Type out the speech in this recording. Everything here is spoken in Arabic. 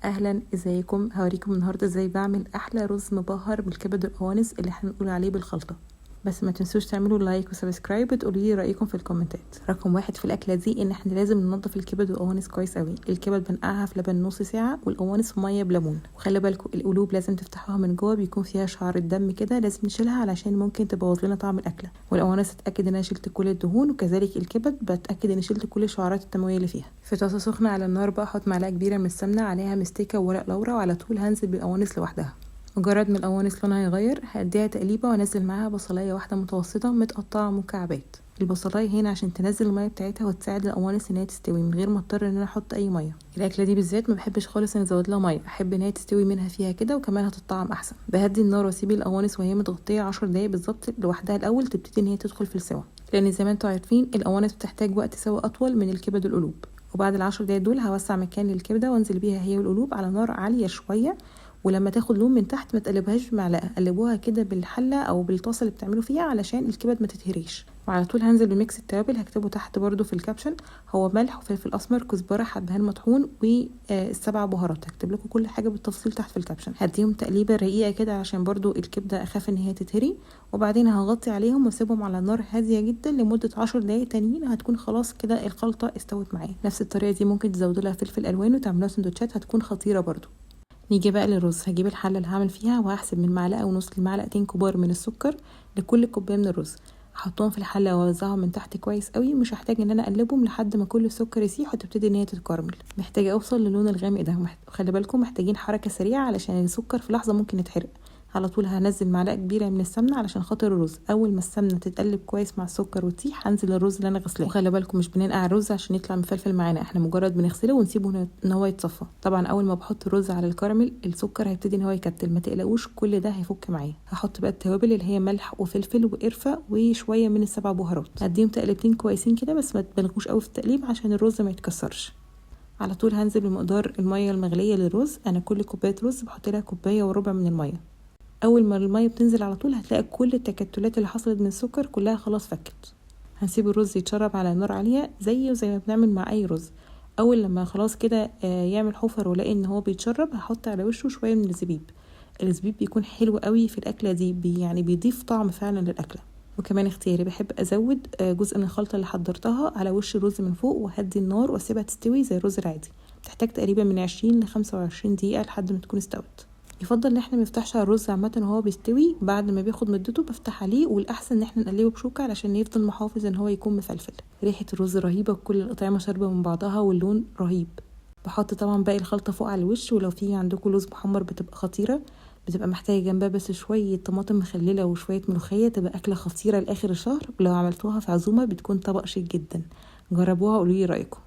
اهلا، ازيكم؟ هوريكم النهارده ازاي بعمل احلى رز مبهر بالكبد والقوانص اللي احنا بنقول عليه بالخلطه. بس ما تنسوش تعملوا لايك وسبسكرايب وتقولوا لي رايكم في الكومنتات. رقم 1 في الاكله دي ان احنا لازم ننضف الكبد والقوانص كويس قوي. الكبد بنقعها في لبن نص ساعه، والقوانص في ميه بليمون. وخلي بالكم القلوب لازم تفتحوها من جوه، بيكون فيها شعر الدم كده، لازم نشيلها علشان ممكن تبوظ لنا طعم الاكله. والقوانص اتاكد ان انا شلت كل الدهون، وكذلك الكبد بتاكد ان شلت كل الشعرات الدمويه اللي فيها. في طاسه سخنه على النار بقى احط معلقه كبيره من السمنه، عليها مستكه وورق لورا، وعلى طول هنزل بالقوانص لوحدها. مجرد ما القوانص لونها يغير هديها تقليبه، وانزل معاها بصلايه واحده متوسطه متقطعه مكعبات. البصلايه هنا عشان تنزل الميه بتاعتها وتساعد القوانص ان هي تستوي من غير ما اضطر ان انا احط اي ميه. الاكله دي بالذات ما بحبش خالص ان ازود لها ميه، احب ان هي تستوي منها فيها كده، وكمان هتطعم احسن. بهدي النار واسيب القوانص وهي متغطيه 10 دقايق بالظبط لوحدها الاول، تبتدي ان هي تدخل في السوا، لان زي ما انتم عارفين القوانص بتحتاج وقت سوا اطول من الكبد والقلوب. وبعد ال10 دقايق دول هوسع مكان للكبده وانزل بيها هي والقلوب على نار عاليه شويه، ولما تاخد لون من تحت ما تقلبهاش بمعلقه، قلبوها كده بالحله او بالطاسه اللي بتعملوا فيها علشان الكبد ما تتهريش. وعلى طول هنزل بميكس التوابل، هكتبه تحت برضو في الكابشن، هو ملح وفلفل اسمر كزبره حبهان مطحون والسبع بهارات. هكتب لكم كل حاجه بالتفصيل تحت في الكابشن. هديهم تقليبه رقيقه كده عشان برضو الكبده اخاف ان هي تتهري، وبعدين هغطي عليهم واسيبهم على نار هاديه جدا لمده 10 دقايق تانيين. هتكون خلاص كده الخلطه استوت معايا. نفس الطريقه دي ممكن تزودوا لها فلفل الوان وتعملوها سندوتشات، هتكون خطيره برضو. نيجي بقى للرز. هجيب الحله اللي هعمل فيها وهحسب من معلقه ونص لمعلقتين كبار من السكر لكل كوبايه من الرز. احطهم في الحله واوزعهم من تحت كويس قوي، مش هحتاج ان انا اقلبهم لحد ما كل السكر يسيح وتبتدي ان هي تتكرمل. محتاجه اوصل للون الغامق ده. خلي بالكم محتاجين حركه سريعه علشان السكر في لحظه ممكن يتحرق. على طول هنزل معلقه كبيره من السمنه علشان خاطر الرز. اول ما السمنه تتقلب كويس مع السكر وتسيح هنزل الرز اللي انا غسلاه. وخلي بالكم مش بننقع الرز عشان يطلع مفلفل معانا، احنا مجرد بنغسله ونسيبه ان هو يتصفى. طبعا اول ما بحط الرز على الكراميل السكر هيبتدي ان هو يكتل، ما تقلقوش كل ده هيفك معايا. هحط بقى التوابل اللي هي ملح وفلفل وقرفه وشويه من السبع بهارات. هديهم تقلبتين كويسين كده، بس ما تبالغوش قوي في التقليب عشان الرز ما يتكسرش. على طول هنزل بمقدار الميه المغليه للرز. انا كل كوبايه رز بحط لها كوبايه وربع من الميه. اول ما الميه بتنزل على طول هتلاقي كل التكتلات اللي حصلت من السكر كلها خلاص فكت. هنسيب الرز يتشرب على نار عاليه زي ما بنعمل مع اي رز. اول لما خلاص كده يعمل حفر ولاقي ان هو بيتشرب هحط على وشه شويه من الزبيب. الزبيب بيكون حلو قوي في الاكله دي، يعني بيضيف طعم فعلا للاكله. وكمان اختياري بحب ازود جزء من الخلطه اللي حضرتها على وش الرز من فوق، وهدي النار واسيبها تستوي زي الرز العادي. تحتاج تقريبا من 20 ل 25 دقيقه لحد ما تكون استوت. يفضل ان احنا ما نفتحش على الرز عامه وهو بيستوي، بعد ما بياخد مدته بفتح عليه، والاحسن ان احنا نقلبه بشوكه علشان يفضل محافظ ان هو يكون مفلفل. ريحه الرز رهيبه وكل الاطعمه شاربه من بعضها واللون رهيب. بحط طبعا باقي الخلطه فوق على الوش، ولو في عندكم لوز محمر بتبقى خطيره. بتبقى محتاجه جنبها بس شويه طماطم مخلله وشويه ملوخيه، تبقى اكله خطيره لاخر الشهر. ولو عملتوها في عزومه بتكون طبق شيك جدا. جربوها وقولوا لي رايكم.